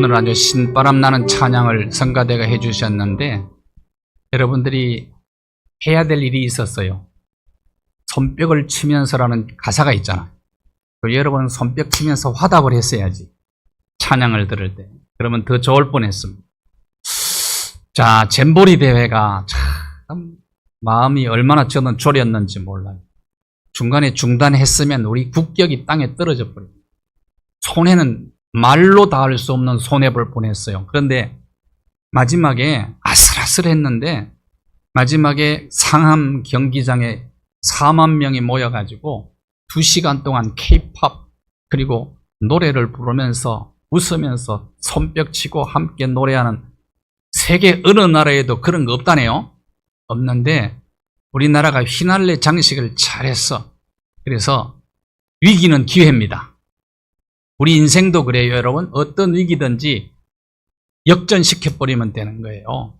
오늘 아주 신바람 나는 찬양을 성가대가 해주셨는데 여러분들이 해야 될 일이 있었어요. 손뼉을 치면서라는 가사가 있잖아요. 여러분 손뼉 치면서 화답을 했어야지. 찬양을 들을 때. 그러면 더 좋을 뻔했습니다. 자, 잼보리 대회가 참 마음이 얼마나 저는 졸였는지 몰라요. 중간에 중단했으면 우리 국격이 땅에 떨어져 버려요. 손해는 말로 닿을 수 없는 손해볼 뻔했어요. 그런데 마지막에 아슬아슬했는데 마지막에 상암 경기장에 4만 명이 모여가지고 2시간 동안 K-팝 그리고 노래를 부르면서 웃으면서 손뼉치고 함께 노래하는 세계 어느 나라에도 그런 거 없다네요. 없는데 우리나라가 휘날레 장식을 잘했어. 그래서 위기는 기회입니다. 우리 인생도 그래요, 여러분. 어떤 위기든지 역전시켜버리면 되는 거예요.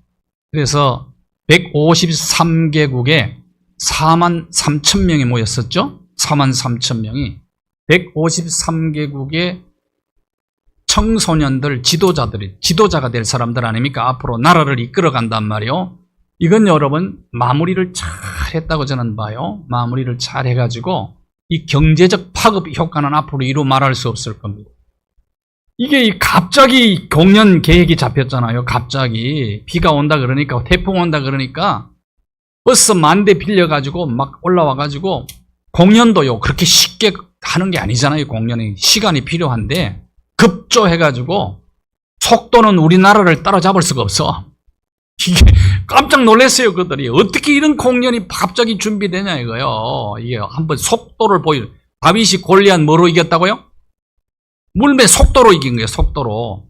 그래서 153개국에 4만 3천 명이 모였었죠. 4만 3천 명이 153개국의 청소년들, 지도자가 될 사람들 아닙니까? 앞으로 나라를 이끌어간단 말이에요. 이건 여러분 마무리를 잘 했다고 저는 봐요. 마무리를 잘 해가지고 이 경제적 파급 효과는 앞으로 이루 말할 수 없을 겁니다. 이게 갑자기 공연 계획이 잡혔잖아요. 갑자기 비가 온다 그러니까, 태풍 온다 그러니까 버스 10,000대 빌려가지고 막 올라와가지고 공연도요 그렇게 쉽게 하는 게 아니잖아요. 공연이 시간이 필요한데 급조해가지고 속도는 우리나라를 따라잡을 수가 없어. 이게 깜짝 놀랐어요. 그들이 어떻게 이런 공연이 갑자기 준비되냐 이거요. 이게 한번 속도를 다윗이 골리앗 뭐로 이겼다고요? 물매 속도로 이긴 거예요. 속도로.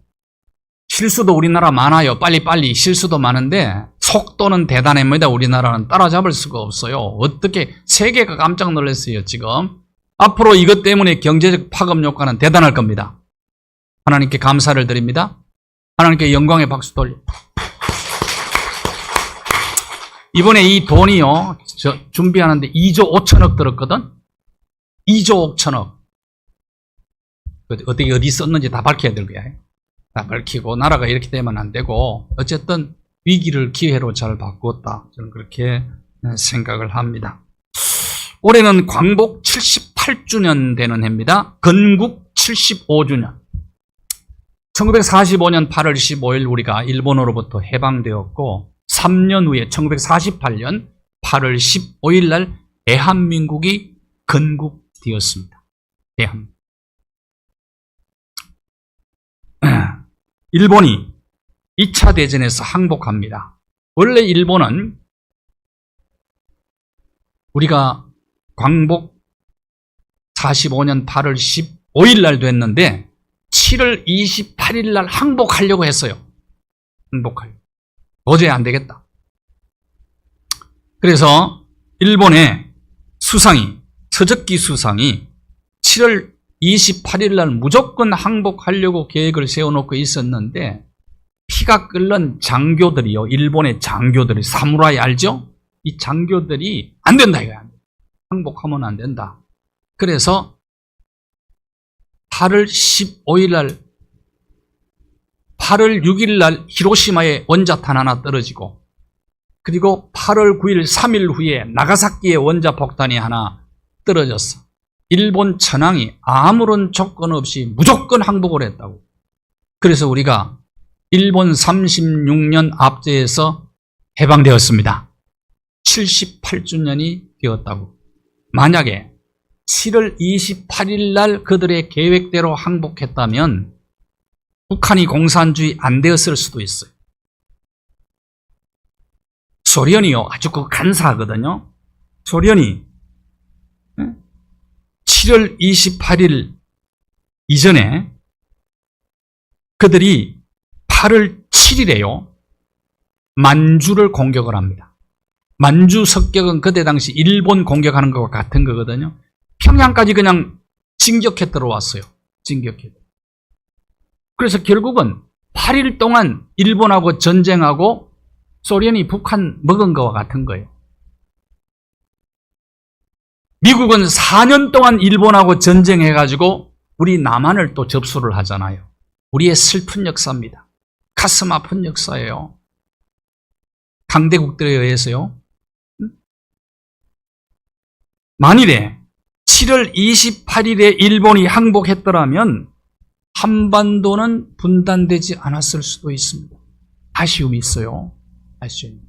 실수도 우리나라 많아요. 빨리빨리 실수도 많은데 속도는 대단합니다. 우리나라는 따라잡을 수가 없어요. 어떻게 세계가 깜짝 놀랐어요. 지금 앞으로 이것 때문에 경제적 파급 효과는 대단할 겁니다. 하나님께 감사를 드립니다. 하나님께 영광의 박수 돌려. 이번에 이 돈이요, 준비하는데 2조 5천억 들었거든? 2조 5천억. 어디 썼는지 다 밝혀야 될 거야. 다 밝히고, 나라가 이렇게 되면 안 되고, 어쨌든 위기를 기회로 잘 바꾸었다. 저는 그렇게 생각을 합니다. 올해는 광복 78주년 되는 해입니다. 건국 75주년. 1945년 8월 15일 우리가 일본으로부터 해방되었고 3년 후에 1948년 8월 15일 날 대한민국이 건국되었습니다. 대한민국. 일본이 2차 대전에서 항복합니다. 원래 일본은 우리가 광복 45년 8월 15일 날 됐는데 7월 28일 날 항복하려고 했어요. 항복하려고. 도저히 안 되겠다. 그래서 일본의 수상이, 서적기 수상이 7월 28일 날 무조건 항복하려고 계획을 세워놓고 있었는데 피가 끓는 장교들이요. 일본의 장교들이, 사무라이 알죠? 이 장교들이 안 된다 이거야. 항복하면 안 된다. 그래서 8월 15일 날, 8월 6일 날 히로시마에 원자탄 하나 떨어지고 그리고 8월 9일 3일 후에 나가사키에 원자폭탄이 하나 떨어졌어. 일본 천황이 아무런 조건 없이 무조건 항복을 했다고. 그래서 우리가 일본 36년 압제에서 해방되었습니다. 78주년이 되었다고. 만약에 7월 28일 날 그들의 계획대로 항복했다면 북한이 공산주의 안 되었을 수도 있어요. 소련이요, 아주 그 간사하거든요. 소련이 7월 28일 이전에 그들이 8월 7일에요 만주를 공격을 합니다. 만주 습격은 그때 당시 일본 공격하는 것과 같은 거거든요. 평양까지 그냥 진격해 들어왔어요. 진격해. 그래서 결국은 8일 동안 일본하고 전쟁하고 소련이 북한 먹은 것과 같은 거예요. 미국은 4년 동안 일본하고 전쟁해가지고 우리 남한을 또 접수를 하잖아요. 우리의 슬픈 역사입니다. 가슴 아픈 역사예요. 강대국들에 의해서요. 만일에 7월 28일에 일본이 항복했더라면 한반도는 분단되지 않았을 수도 있습니다. 아쉬움이 있어요. 아쉬움.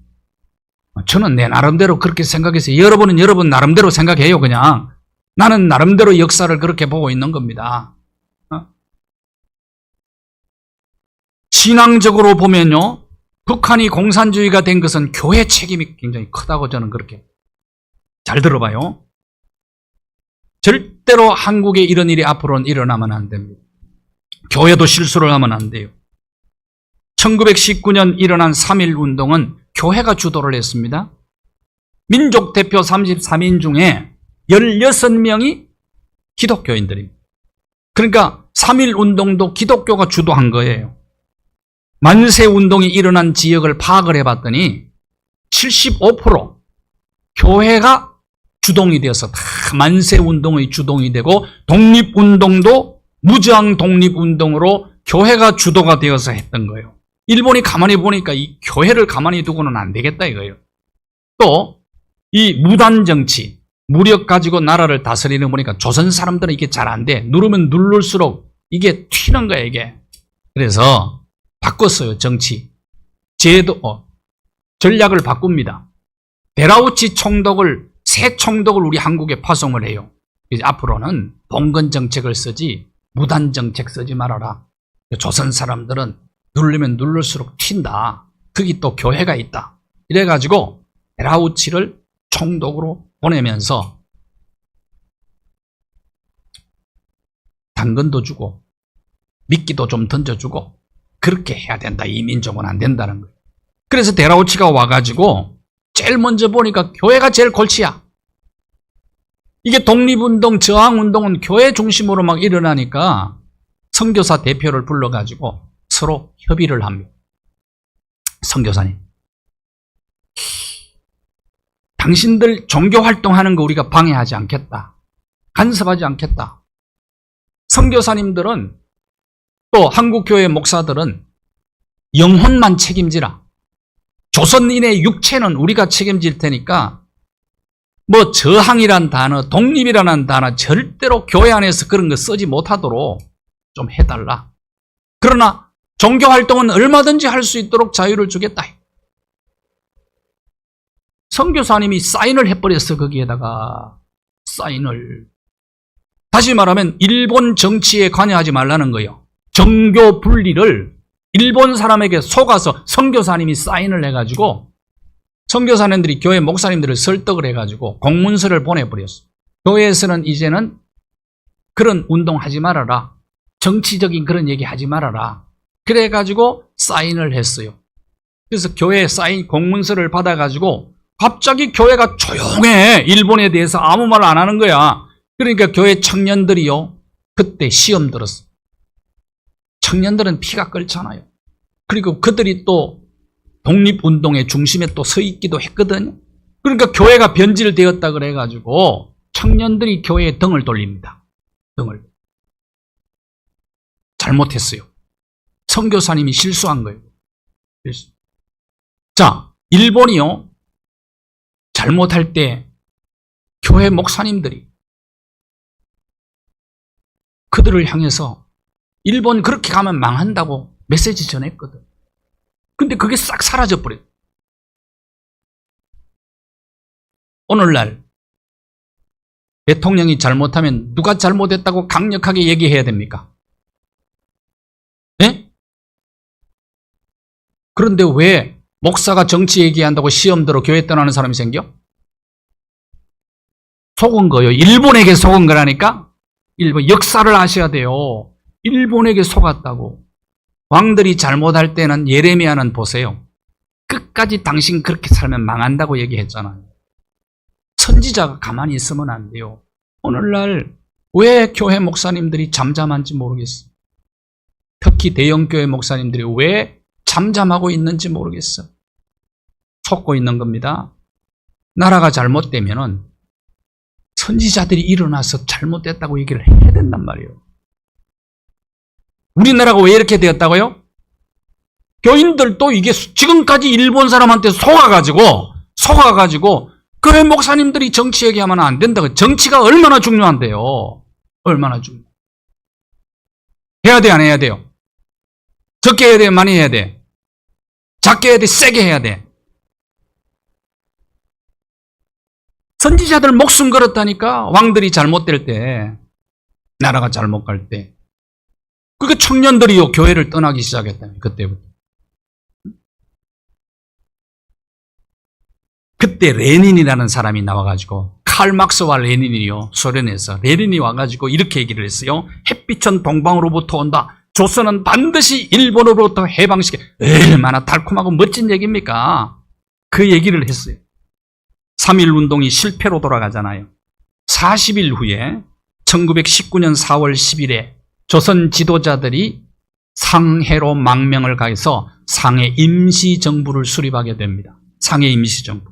저는 내 나름대로 그렇게 생각해서 여러분은 여러분 나름대로 생각해요. 그냥 나는 나름대로 역사를 그렇게 보고 있는 겁니다. 신앙적으로 보면요, 북한이 공산주의가 된 것은 교회 책임이 굉장히 크다고 저는 그렇게. 잘 들어봐요. 절대로 한국에 이런 일이 앞으로는 일어나면 안 됩니다. 교회도 실수를 하면 안 돼요. 1919년 일어난 3.1 운동은 교회가 주도를 했습니다. 민족 대표 33인 중에 16명이 기독교인들입니다. 그러니까 3.1 운동도 기독교가 주도한 거예요. 만세 운동이 일어난 지역을 파악을 해봤더니 75% 교회가 주동이 되어서 다 만세 운동의 주동이 되고, 독립운동도 무저항 독립운동으로 교회가 주도가 되어서 했던 거예요. 일본이 가만히 보니까 이 교회를 가만히 두고는 안 되겠다 이거예요. 또 이 무단 정치, 무력 가지고 나라를 다스리는 거 보니까 조선 사람들은 이게 잘 안 돼. 누르면 누를수록 이게 튀는 거야 이게. 그래서 바꿨어요. 정치 제도, 전략을 바꿉니다. 베라우치 총독을, 새 총독을 우리 한국에 파송을 해요. 그래서 앞으로는 봉건 정책을 쓰지 무단 정책 쓰지 말아라. 조선 사람들은 누르면 누를수록 튄다. 거기 또 교회가 있다. 이래가지고 베라우치를 총독으로 보내면서 당근도 주고 미끼도 좀 던져주고 그렇게 해야 된다. 이 민족은 안 된다는 거예요. 그래서 베라우치가 와가지고 제일 먼저 보니까 교회가 제일 골치야. 이게 독립운동, 저항운동은 교회 중심으로 막 일어나니까 선교사 대표를 불러가지고 서로 협의를 합니다. 선교사님, 당신들 종교활동하는 거 우리가 방해하지 않겠다. 간섭하지 않겠다. 선교사님들은, 또 한국교회 목사들은 영혼만 책임지라. 조선인의 육체는 우리가 책임질 테니까 뭐 저항이란 단어, 독립이라는 단어 절대로 교회 안에서 그런 거 쓰지 못하도록 좀 해달라. 그러나 종교활동은 얼마든지 할 수 있도록 자유를 주겠다. 선교사님이 사인을 해버렸어. 거기에다가 사인을. 다시 말하면 일본 정치에 관여하지 말라는 거예요. 정교 분리를 일본 사람에게 속아서 선교사님이 사인을 해가지고 선교사님들이 교회 목사님들을 설득을 해가지고 공문서를 보내버렸어. 교회에서는 이제는 그런 운동하지 말아라. 정치적인 그런 얘기 하지 말아라. 그래가지고 사인을 했어요. 그래서 교회 사인 공문서를 받아가지고 갑자기 교회가 조용해. 일본에 대해서 아무 말 안 하는 거야. 그러니까 교회 청년들이요, 그때 시험 들었어. 청년들은 피가 끓잖아요. 그리고 그들이 또 독립운동의 중심에 또 서 있기도 했거든요. 그러니까 교회가 변질되었다 그래가지고 청년들이 교회에 등을 돌립니다. 등을. 잘못했어요. 선교사님이 실수한 거예요. 자, 일본이요, 잘못할 때 교회 목사님들이 그들을 향해서 일본 그렇게 가면 망한다고 메시지 전했거든. 근데 그게 싹 사라져버려요. 오늘날 대통령이 잘못하면 누가 잘못했다고 강력하게 얘기해야 됩니까? 네? 그런데 왜 목사가 정치 얘기한다고 시험 들어 교회 떠나는 사람이 생겨? 속은 거예요. 일본에게 속은 거라니까? 일본 역사를 아셔야 돼요. 일본에게 속았다고. 왕들이 잘못할 때는 예레미야는 보세요. 끝까지 당신 그렇게 살면 망한다고 얘기했잖아요. 선지자가 가만히 있으면 안 돼요. 오늘날 왜 교회 목사님들이 잠잠한지 모르겠어요. 특히 대형교회 목사님들이 왜 잠잠하고 있는지 모르겠어요. 속고 있는 겁니다. 나라가 잘못되면은 선지자들이 일어나서 잘못됐다고 얘기를 해야 된단 말이에요. 우리나라가 왜 이렇게 되었다고요? 교인들도 이게 지금까지 일본 사람한테 속아가지고 교회 목사님들이 정치 얘기하면 안 된다고. 정치가 얼마나 중요한데요. 얼마나 중요해. 해야 돼, 안 해야 돼요? 적게 해야 돼, 많이 해야 돼? 작게 해야 돼, 세게 해야 돼? 선지자들 목숨 걸었다니까. 왕들이 잘못될 때, 나라가 잘못 갈 때. 그게 청년들이요, 교회를 떠나기 시작했다니, 그때부터. 그때 레닌이라는 사람이 나와가지고, 칼막스와 레닌이요, 소련에서 레닌이 와가지고 이렇게 얘기를 했어요. 햇빛은 동방으로부터 온다. 조선은 반드시 일본으로부터 해방시켜. 얼마나 달콤하고 멋진 얘기입니까? 그 얘기를 했어요. 3.1운동이 실패로 돌아가잖아요. 40일 후에 1919년 4월 10일에 조선 지도자들이 상해로 망명을 가해서 상해 임시정부를 수립하게 됩니다. 상해 임시정부.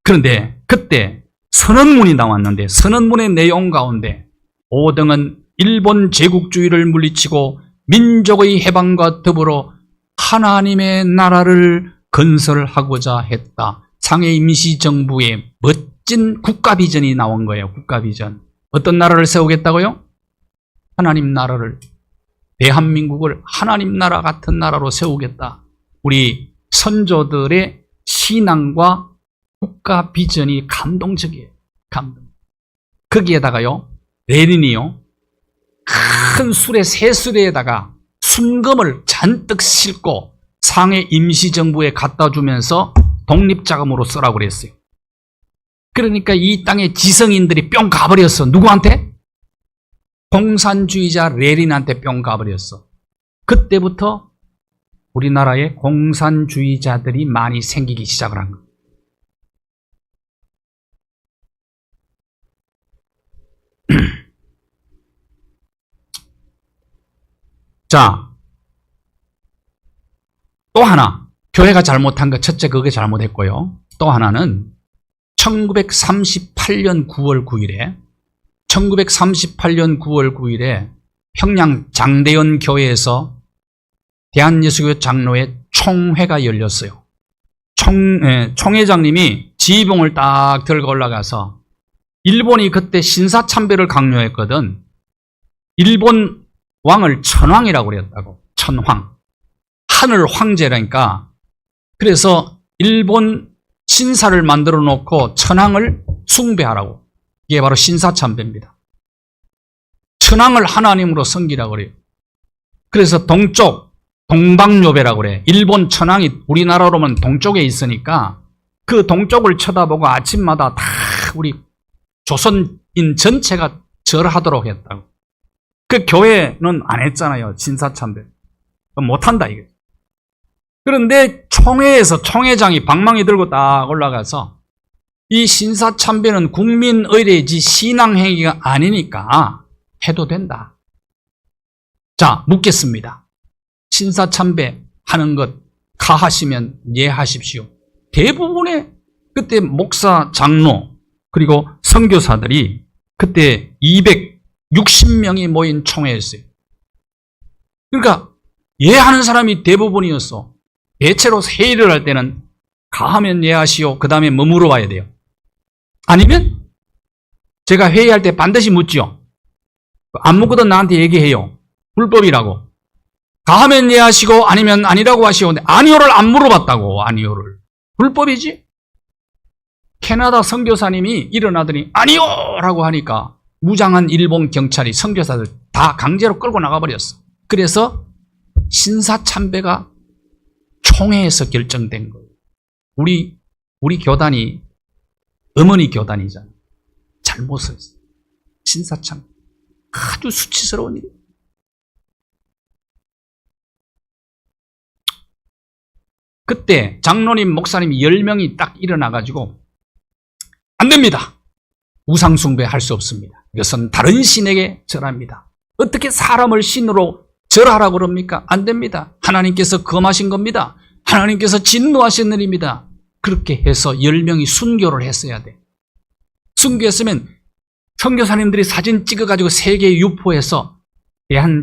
그런데 그때 선언문이 나왔는데 선언문의 내용 가운데 5등은 일본 제국주의를 물리치고 민족의 해방과 더불어 하나님의 나라를 건설하고자 했다. 상해 임시정부의 멋진 국가비전이 나온 거예요. 국가비전. 어떤 나라를 세우겠다고요? 하나님 나라를, 대한민국을 하나님 나라 같은 나라로 세우겠다. 우리 선조들의 신앙과 국가 비전이 감동적이에요. 감동. 거기에다가요, 레닌이요, 큰 수레, 새 수레에다가 순금을 잔뜩 싣고 상해 임시정부에 갖다 주면서 독립자금으로 쓰라고 그랬어요. 그러니까 이 땅의 지성인들이 뿅 가버렸어. 누구한테? 공산주의자 레닌한테 뿅 가버렸어. 그때부터 우리나라에 공산주의자들이 많이 생기기 시작을 한 거예요. 자, 또 하나, 교회가 잘못한 거 첫째 그게 잘못했고요. 또 하나는 1938년 9월 9일에 평양 장대연 교회에서 대한예수교 장로회 총회가 열렸어요. 총회장님이 지휘봉을 딱 들고 올라가서 일본이 그때 신사참배를 강요했거든. 일본 왕을 천황이라고 그랬다고. 천황. 하늘 황제라니까. 그래서 일본 신사를 만들어 놓고 천황을 숭배하라고. 이게 바로 신사참배입니다. 천황을 하나님으로 섬기라고 그래요. 그래서 동쪽, 동방요배라고 그래. 일본 천황이 우리나라로는 동쪽에 있으니까 그 동쪽을 쳐다보고 아침마다 다 우리 조선인 전체가 절하도록 했다고. 그 교회는 안 했잖아요. 신사참배. 못한다 이게. 그런데 총회에서 총회장이 방망이 들고 딱 올라가서 이 신사참배는 국민의례지 신앙행위가 아니니까 해도 된다. 자, 묻겠습니다. 신사참배 하는 것 가하시면 예하십시오. 대부분의 그때 목사, 장로 그리고 선교사들이 그때 260명이 모인 총회였어요. 그러니까 예하는 사람이 대부분이었어. 대체로 회의를 할 때는 가하면 예하시오. 그 다음에 뭐 물어봐야 돼요? 아니면 제가 회의할 때 반드시 묻지요. 안 묻거든 나한테 얘기해요. 불법이라고. 가하면 예하시고 아니면 아니라고 하시오. 근데 아니오를 안 물어봤다고. 아니오를. 불법이지? 캐나다 선교사님이 일어나더니 아니오라고 하니까 무장한 일본 경찰이 선교사들 다 강제로 끌고 나가버렸어. 그래서 신사참배가 총회에서 결정된 거예요. 우리 교단이 어머니 교단이잖아요. 잘못 했어요. 신사참배. 아주 수치스러운 일이에요. 그때 장로님, 목사님 10명이 딱 일어나가지고 안 됩니다. 우상숭배 할 수 없습니다. 이것은 다른 신에게 절합니다. 어떻게 사람을 신으로 절하라고 그럽니까? 안 됩니다. 하나님께서 금하신 겁니다. 하나님께서 진노하신 일입니다. 그렇게 해서 10명이 순교를 했어야 돼. 순교했으면 선교사님들이 사진 찍어가지고 세계에 유포해서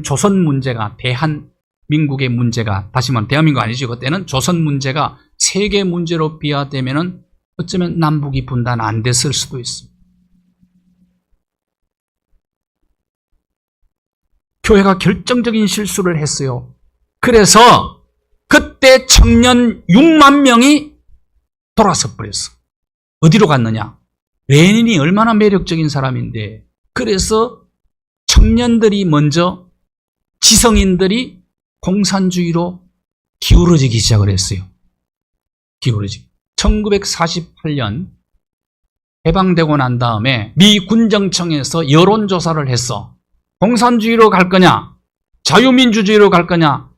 조선 문제가, 대한민국의 문제가, 다시 말하면 대한민국 아니죠. 그때는 조선 문제가 세계 문제로 비화되면은 어쩌면 남북이 분단 안 됐을 수도 있습니다. 교회가 결정적인 실수를 했어요. 그래서 그때 청년 6만 명이 돌아서 버렸어. 어디로 갔느냐? 레닌이 얼마나 매력적인 사람인데, 그래서 청년들이 먼저, 지성인들이 공산주의로 기울어지기 시작을 했어요. 기울어지기. 1948년 해방되고 난 다음에 미 군정청에서 여론조사를 했어. 공산주의로 갈 거냐? 자유민주주의로 갈 거냐?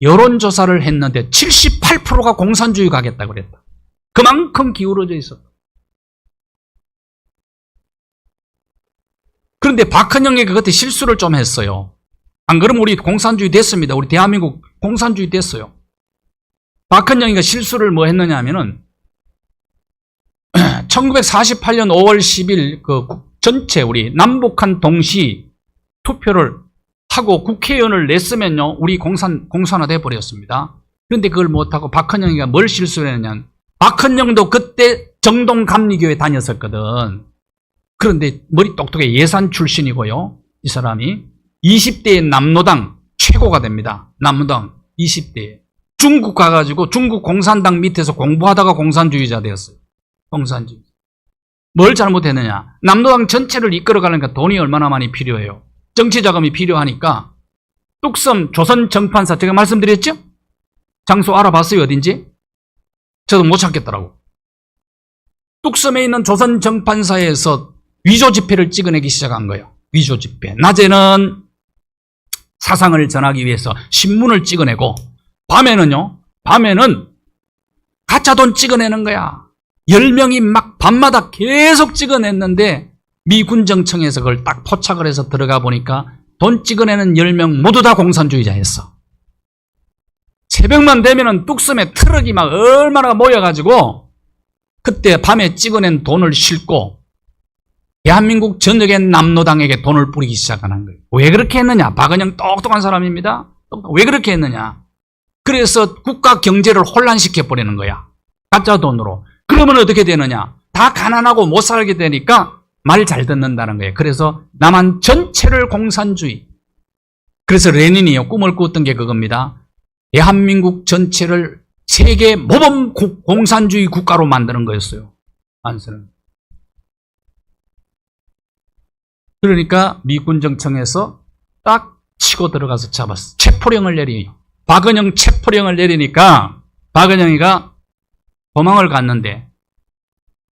여론조사를 했는데 78%가 공산주의 가겠다고 그랬다. 그만큼 기울어져 있었다. 그런데 박헌영이 그때 실수를 좀 했어요. 안 그러면 우리 공산주의 됐습니다. 우리 대한민국 공산주의 됐어요. 박헌영이가 실수를 뭐 했느냐 하면은 1948년 5월 10일 그 전체 우리 남북한 동시 투표를 하고 국회의원을 냈으면요, 우리 공산화돼 버렸습니다. 그런데 그걸 못하고 박헌영이가 뭘 실수를 했느냐. 박헌영도 그때 정동감리교회 다녔었거든. 그런데 머리 똑똑해, 예산 출신이고요. 이 사람이 20대의 남노당 최고가 됩니다. 남노당 20대에. 중국 가가지고 중국 공산당 밑에서 공부하다가 공산주의자 되었어요. 공산주의. 뭘 잘못했느냐. 남노당 전체를 이끌어가려니까 돈이 얼마나 많이 필요해요. 정치자금이 필요하니까 뚝섬 조선정판사, 제가 말씀드렸죠? 장소 알아봤어요. 어딘지? 저도 못 찾겠더라고. 뚝섬에 있는 조선정판사에서 위조 지폐를 찍어내기 시작한 거예요. 위조 지폐. 낮에는 사상을 전하기 위해서 신문을 찍어내고, 밤에는 가짜 돈 찍어내는 거야. 10명이 막 밤마다 계속 찍어냈는데 미 군정청에서 그걸 딱 포착을 해서 들어가 보니까 돈 찍어내는 10명 모두 다 공산주의자였어. 새벽만 되면은 뚝섬에 트럭이 막 얼마나 모여가지고 그때 밤에 찍어낸 돈을 싣고 대한민국 전역의 남노당에게 돈을 뿌리기 시작하는 거예요. 왜 그렇게 했느냐? 박헌영 똑똑한 사람입니다. 왜 그렇게 했느냐? 그래서 국가 경제를 혼란시켜버리는 거야. 가짜 돈으로. 그러면 어떻게 되느냐? 다 가난하고 못 살게 되니까 말 잘 듣는다는 거예요. 그래서 남한 전체를 공산주의. 그래서 레닌이요, 꿈을 꾸었던 게 그겁니다. 대한민국 전체를 세계 모범 공산주의 국가로 만드는 거였어요. 안쓰는. 그러니까 미군정청에서 딱 치고 들어가서 잡았어. 체포령을 내리요. 박헌영 체포령을 내리니까 박헌영이가 도망을 갔는데,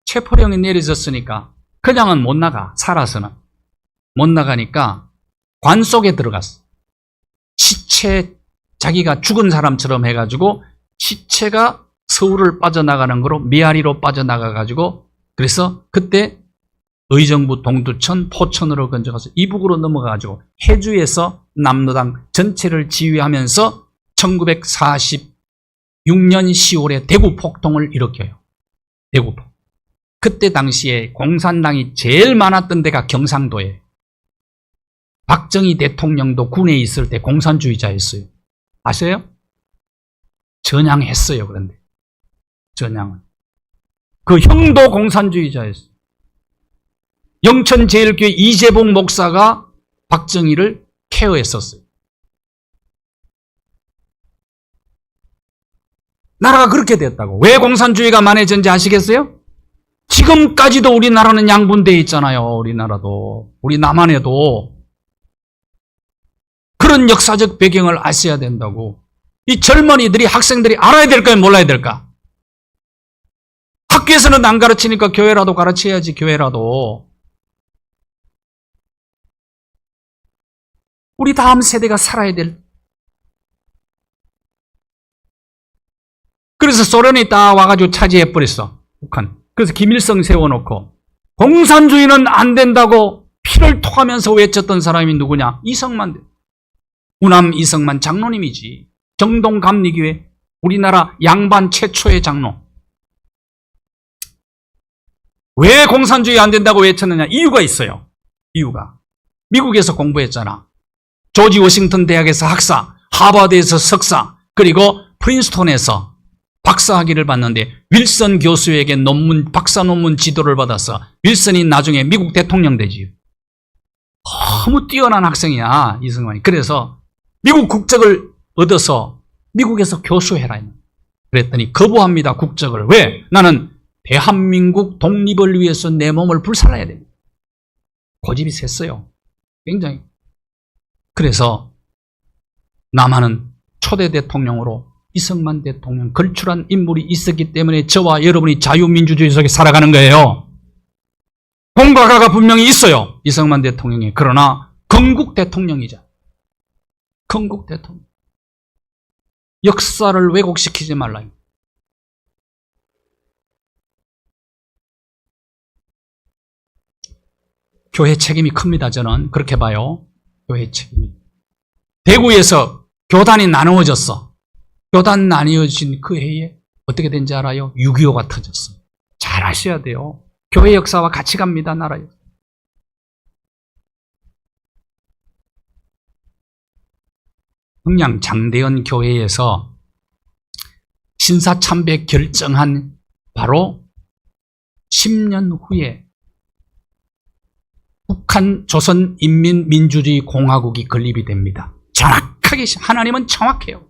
체포령이 내려졌으니까 그냥은 못 나가. 살아서는 못 나가니까 관 속에 들어갔어. 시체, 자기가 죽은 사람처럼 해가지고 시체가 서울을 빠져나가는 거로 미아리로 빠져나가가지고, 그래서 그때 의정부 동두천, 포천으로 건져가서 이북으로 넘어가가지고 해주에서 남노당 전체를 지휘하면서 1946년 10월에 대구 폭동을 일으켜요. 대구 폭동. 그때 당시에 공산당이 제일 많았던 데가 경상도예요. 박정희 대통령도 군에 있을 때 공산주의자였어요. 아세요? 전향했어요. 그런데 전향은 그 형도 공산주의자였어요. 영천제일교회 이재봉 목사가 박정희를 케어했었어요. 나라가 그렇게 됐다고. 왜 공산주의가 만해졌는지 아시겠어요? 지금까지도 우리나라는 양분되어 있잖아요. 우리나라도. 우리 남한에도. 그런 역사적 배경을 아셔야 된다고. 이 젊은이들이, 학생들이 알아야 될까요? 몰라야 될까? 학교에서는 안 가르치니까 교회라도 가르쳐야지. 교회라도. 우리 다음 세대가 살아야 될. 그래서 소련이 딱 와가지고 차지해버렸어. 북한. 그래서 김일성 세워놓고 공산주의는 안 된다고 피를 토하면서 외쳤던 사람이 누구냐? 이성만. 우남 이성만 장로님이지. 정동감리교회 우리나라 양반 최초의 장로. 왜 공산주의 안 된다고 외쳤느냐? 이유가 있어요. 이유가. 미국에서 공부했잖아. 조지 워싱턴 대학에서 학사, 하버드에서 석사, 그리고 프린스톤에서 박사학위를 받는데 윌슨 교수에게 박사 논문 지도를 받아서 윌슨이 나중에 미국 대통령 되지요. 너무 뛰어난 학생이야, 이승만이. 그래서 미국 국적을 얻어서 미국에서 교수해라. 그랬더니 거부합니다, 국적을. 왜? 나는 대한민국 독립을 위해서 내 몸을 불살라야 됩니다. 고집이 셌어요. 굉장히. 그래서 남한은 초대 대통령으로 이승만 대통령 걸출한 인물이 있었기 때문에 저와 여러분이 자유민주주의 속에 살아가는 거예요. 공과가가 분명히 있어요, 이승만 대통령이. 그러나 건국 대통령이자 건국 대통령. 역사를 왜곡시키지 말라. 교회 책임이 큽니다. 저는 그렇게 봐요. 교회 책임이. 대구에서 교단이 나누어졌어. 교단 나뉘어진 그 해에 어떻게 된지 알아요? 6.25가 터졌어. 잘 아셔야 돼요. 교회 역사와 같이 갑니다, 나라 역사. 흥양 장대현 교회에서 신사참배 결정한 바로 10년 후에 북한 조선인민민주주의 공화국이 건립이 됩니다. 정확하게, 하나님은 정확해요.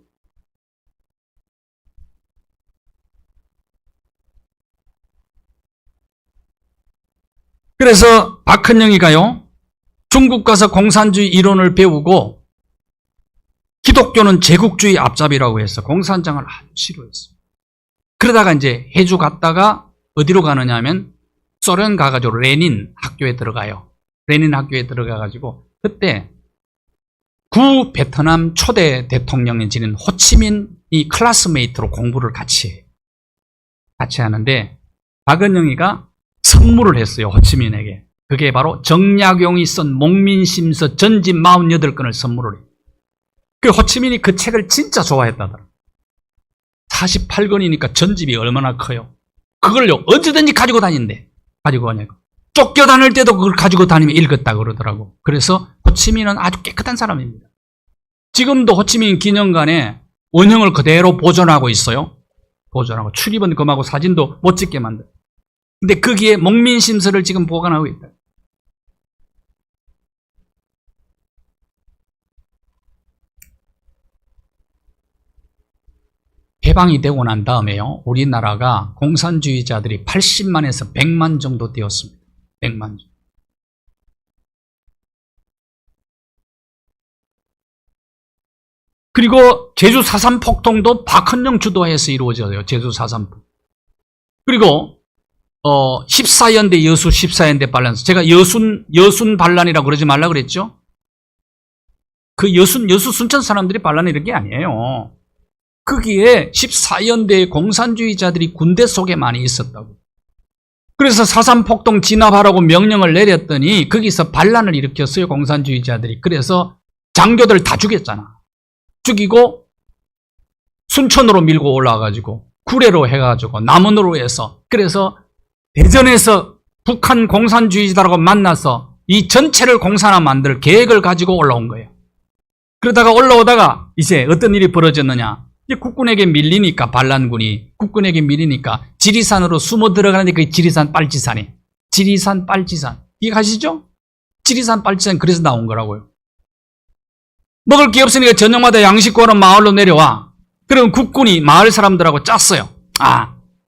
그래서 박헌영이가요, 중국 가서 공산주의 이론을 배우고 기독교는 제국주의 앞잡이라고 해서 공산당을 아주 싫어했어요. 그러다가 이제 해주 갔다가 어디로 가느냐 하면 소련 가가지고 레닌 학교에 들어가요. 레닌 학교에 들어가가지고 그때 구 베트남 초대 대통령이 지낸 호치민이 클래스메이트로 공부를 같이 해요. 같이 하는데 박헌영이가 선물을 했어요, 호치민에게. 그게 바로 정약용이 쓴 목민심서 전집 48권을 선물을 해요. 그 호치민이 그 책을 진짜 좋아했다더라. 48권이니까 전집이 얼마나 커요. 그걸요 언제든지 가지고 다닌대. 가지고 가냐고. 쫓겨다닐 때도 그걸 가지고 다니면 읽었다 그러더라고. 그래서 호치민은 아주 깨끗한 사람입니다. 지금도 호치민 기념관에 원형을 그대로 보존하고 있어요. 보존하고 출입은 금하고 사진도 못 찍게 만들어. 근데 거기에 목민심서를 지금 보관하고 있다. 해방이 되고 난 다음에요, 우리나라가 공산주의자들이 80만에서 100만 정도 되었습니다. 100만 정도. 그리고 제주 4.3 폭동도 박헌영 주도해서 이루어져요. 제주 4.3 폭동. 그리고 14연대 여수 14연대 반란. 제가 여순 반란이라고 그러지 말라 그랬죠? 그 여수 순천 사람들이 반란을 이런 게 아니에요. 거기에 14연대의 공산주의자들이 군대 속에 많이 있었다고. 그래서 4.3 폭동 진압하라고 명령을 내렸더니 거기서 반란을 일으켰어요, 공산주의자들이. 그래서 장교들 다 죽였잖아. 죽이고 순천으로 밀고 올라와가지고 구례로 해가지고 남원으로 해서, 그래서 대전에서 북한 공산주의자라고 만나서 이 전체를 공산화 만들 계획을 가지고 올라온 거예요. 그러다가 올라오다가 이제 어떤 일이 벌어졌느냐, 이제 국군에게 밀리니까, 반란군이 국군에게 밀리니까 지리산으로 숨어 들어가는데 그 지리산 빨치산이, 지리산 빨치산 이해 가시죠? 지리산 빨치산, 그래서 나온 거라고요. 먹을 게 없으니까 저녁마다 양식 구하러 마을로 내려와. 그럼 국군이 마을 사람들하고 짰어요.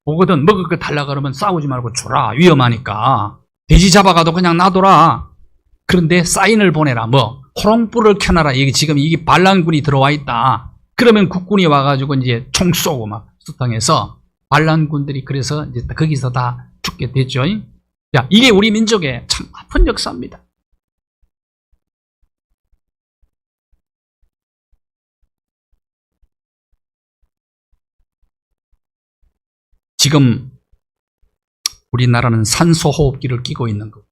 오거든 먹을 거 달라 그러면 싸우지 말고 주라. 위험하니까. 돼지 잡아가도 그냥 놔둬라. 그런데 사인을 보내라. 호롱불을 켜놔라. 지금 이게 반란군이 들어와 있다. 그러면 국군이 와가지고 이제 총 쏘고 막 수탕해서 반란군들이 그래서 이제 거기서 다 죽게 됐죠. 자, 이게 우리 민족의 참 아픈 역사입니다. 지금 우리나라는 산소호흡기를 끼고 있는 거예요.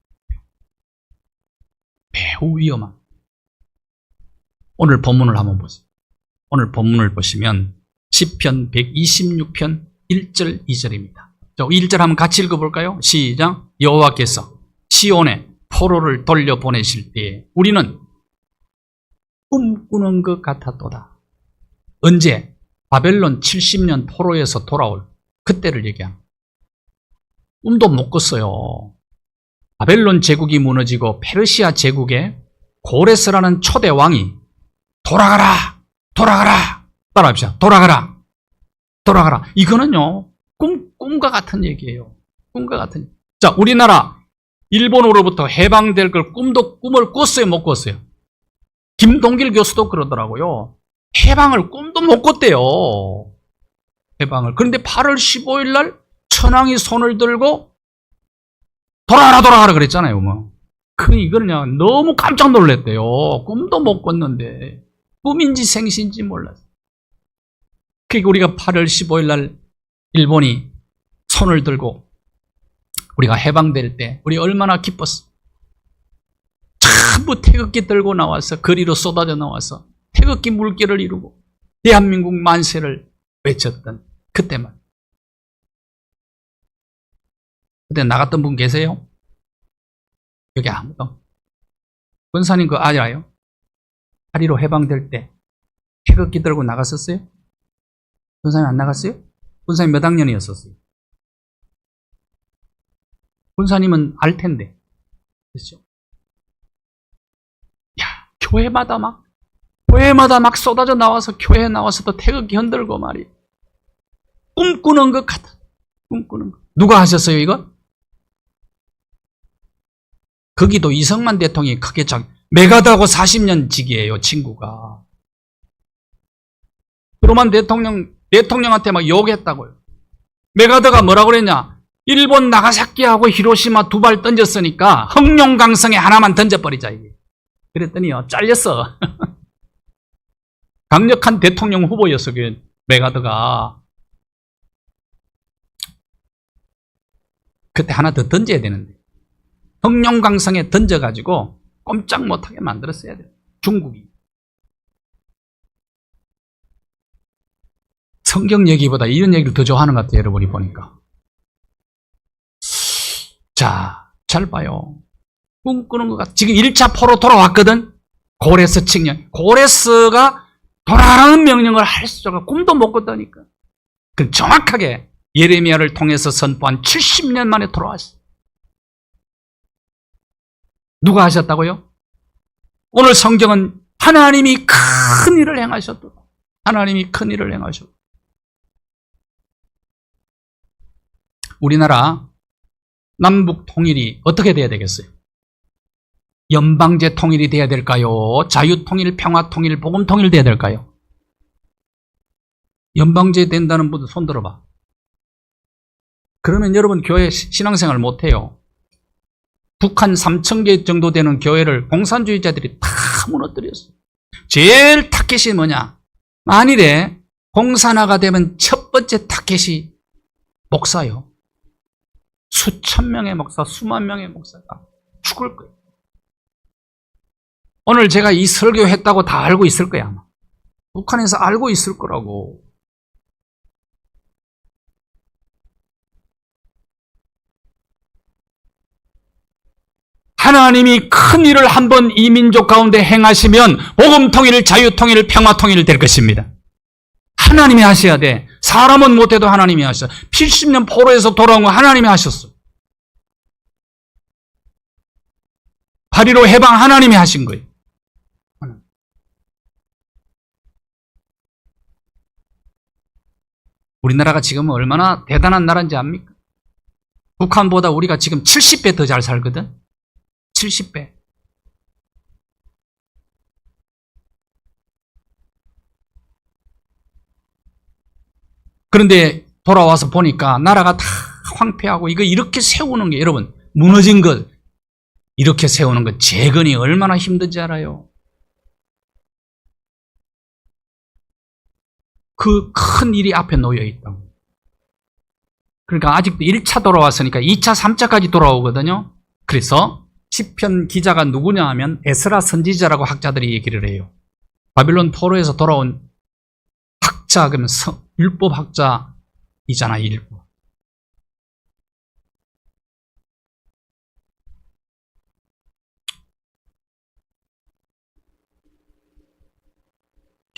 매우 위험한. 오늘 본문을 한번 보세요. 오늘 본문을 보시면 시편 126편 1절 2절입니다. 자, 1절 한번 같이 읽어볼까요? 시작. 여호와께서 시온에 포로를 돌려보내실 때에 우리는 꿈꾸는 것 같았도다. 언제? 바벨론 70년 포로에서 돌아올 그때를 얘기합니다. 꿈도 못 꿨어요. 바벨론 제국이 무너지고 페르시아 제국의 고레스라는 초대 왕이 돌아가라! 돌아가라! 따라합시다. 돌아가라! 돌아가라! 이거는요, 꿈과 같은 얘기예요. 꿈과 같은. 자, 우리나라 일본으로부터 해방될 걸 꿈을 꿨어요? 못 꿨어요? 김동길 교수도 그러더라고요. 해방을 꿈도 못 꿨대요. 해방을. 그런데 8월 15일 날 천황이 손을 들고 돌아가라 돌아가라 그랬잖아요. 뭐. 이거는요 너무 깜짝 놀랐대요. 꿈도 못 꿨는데 꿈인지 생신지 몰랐어요. 그러니까 우리가 8월 15일 날 일본이 손을 들고 우리가 해방될 때 우리 얼마나 기뻤어. 전부 태극기 들고 나와서 거리로 쏟아져 나와서 태극기 물결을 이루고 대한민국 만세를 외쳤던 그때만. 그때 나갔던 분 계세요? 여기 아무도. 권사님 그거 알아요? 파리로 해방될 때 태극기 들고 나갔었어요? 권사님 안 나갔어요? 권사님 몇 학년이었었어요? 권사님은 알 텐데. 그렇죠? 야, 교회마다 막 쏟아져 나와서 교회에 나와서도 태극기 흔들고 말이에요. 꿈꾸는 것 같아. 꿈꾸는 것. 누가 하셨어요, 이거? 거기도 이승만 대통령이 크게 메가드하고 40년 직이에요, 친구가. 트루만 대통령한테 막 욕했다고요. 메가드가 뭐라고 그랬냐? 일본 나가사키하고 히로시마 두 발 던졌으니까 흑룡강성에 하나만 던져버리자, 이게. 그랬더니요, 잘렸어. 강력한 대통령 후보였어, 그 메가드가. 그때 하나 더 던져야 되는데. 흑룡강성에 던져가지고 꼼짝 못하게 만들었어야 돼요. 중국이. 성경 얘기보다 이런 얘기를 더 좋아하는 것 같아요. 여러분이 보니까. 자, 잘 봐요. 꿈꾸는 것 같아. 지금 1차 포로 돌아왔거든. 고레스 칙령. 고레스가 돌아가라는 명령을 할 수가 꿈도 못 꿨다니까. 그 정확하게 예레미야를 통해서 선포한 70년 만에 돌아왔어. 누가 하셨다고요? 오늘 성경은 하나님이 큰 일을 행하셨다. 하나님이 큰 일을 행하셨다. 우리나라 남북 통일이 어떻게 돼야 되겠어요? 연방제 통일이 돼야 될까요? 자유 통일, 평화 통일, 복음 통일 돼야 될까요? 연방제 된다는 분들 손 들어봐. 그러면 여러분 교회 신앙생활 못해요. 북한 3,000개 정도 되는 교회를 공산주의자들이 다 무너뜨렸어요. 제일 타겟이 뭐냐? 만일에 공산화가 되면 첫 번째 타겟이 목사요. 수천 명의 목사, 수만 명의 목사가 죽을 거예요. 오늘 제가 이 설교했다고 다 알고 있을 거야, 아마. 북한에서 알고 있을 거라고. 하나님이 큰 일을 한번 이 민족 가운데 행하시면 복음 통일, 자유 통일, 평화 통일 될 것입니다. 하나님이 하셔야 돼. 사람은 못해도 하나님이 하셔. 70년 포로에서 돌아온 거 하나님이 하셨어. 8.15 해방 하나님이 하신 거예요. 우리나라가 지금 얼마나 대단한 나라인지 압니까? 북한보다 우리가 지금 70배 더 잘 살거든. 70배. 그런데 돌아와서 보니까 나라가 다 황폐하고 이거 이렇게 세우는 게 여러분 무너진 것 이렇게 세우는 것 재건이 얼마나 힘든지 알아요? 그 큰 일이 앞에 놓여 있다고. 그러니까 아직도 1차 돌아왔으니까 2차, 3차까지 돌아오거든요. 그래서 시편 기자가 누구냐 하면 에스라 선지자라고 학자들이 얘기를 해요. 바빌론 포로에서 돌아온 학자, 그러면 율법 학자이잖아, 율법.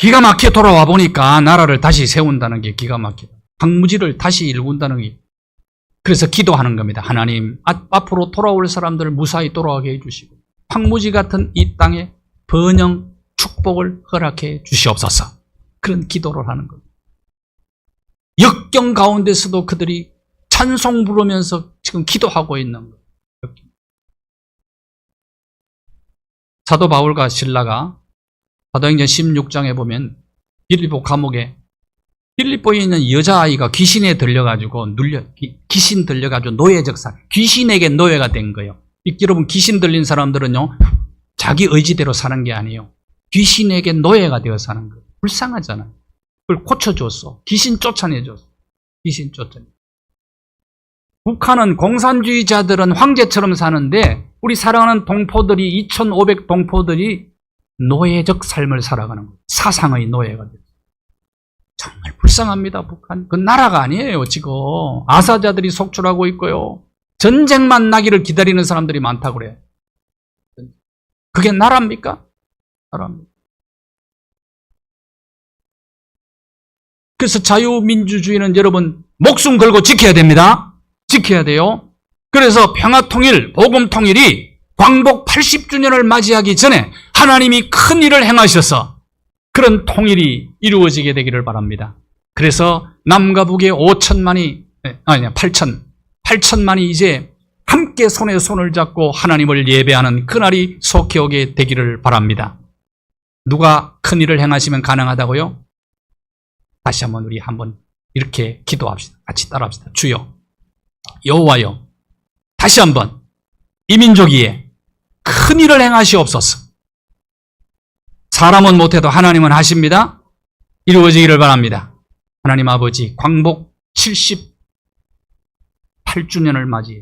기가 막히게 돌아와 보니까 나라를 다시 세운다는 게 기가 막히다. 황무지를 다시 일군다는 게. 그래서 기도하는 겁니다. 하나님, 앞으로 돌아올 사람들을 무사히 돌아가게 해주시고 황무지 같은 이 땅에 번영, 축복을 허락해 주시옵소서. 그런 기도를 하는 겁니다. 역경 가운데서도 그들이 찬송 부르면서 지금 기도하고 있는 거예요. 사도 바울과 실라가 사도행전 16장에 보면 빌립보 감옥에 빌립보에 있는 여자아이가 귀신에 들려가지고 귀신 들려가지고 노예적 살, 귀신에게 노예가 된 거예요. 여러분, 귀신 들린 사람들은요, 자기 의지대로 사는 게 아니에요. 귀신에게 노예가 되어 사는 거예요. 불쌍하잖아요. 그걸 고쳐줬어. 귀신 쫓아내줬어. 귀신 쫓아내. 북한은 공산주의자들은 황제처럼 사는데 우리 사랑하는 동포들이 2,500 동포들이 노예적 삶을 살아가는 거예요. 사상의 노예가 돼요. 정말 불쌍합니다. 북한. 그 나라가 아니에요. 지금 아사자들이 속출하고 있고요. 전쟁만 나기를 기다리는 사람들이 많다고 그래요. 그게 나라입니까? 나라입니다. 그래서 자유민주주의는 여러분 목숨 걸고 지켜야 됩니다. 지켜야 돼요. 그래서 평화통일, 복음통일이 광복 80주년을 맞이하기 전에 하나님이 큰 일을 행하셔서 그런 통일이 이루어지게 되기를 바랍니다. 그래서 남과 북의 8천만이 이제 함께 손에 손을 잡고 하나님을 예배하는 그날이 속히 오게 되기를 바랍니다. 누가 큰 일을 행하시면 가능하다고요? 다시 한번 우리 한번 이렇게 기도합시다. 같이 따라합시다. 주여, 여호와여, 다시 한번 이 민족 위에 큰 일을 행하시옵소서. 사람은 못해도 하나님은 하십니다. 이루어지기를 바랍니다. 하나님 아버지, 광복 78주년을 맞이해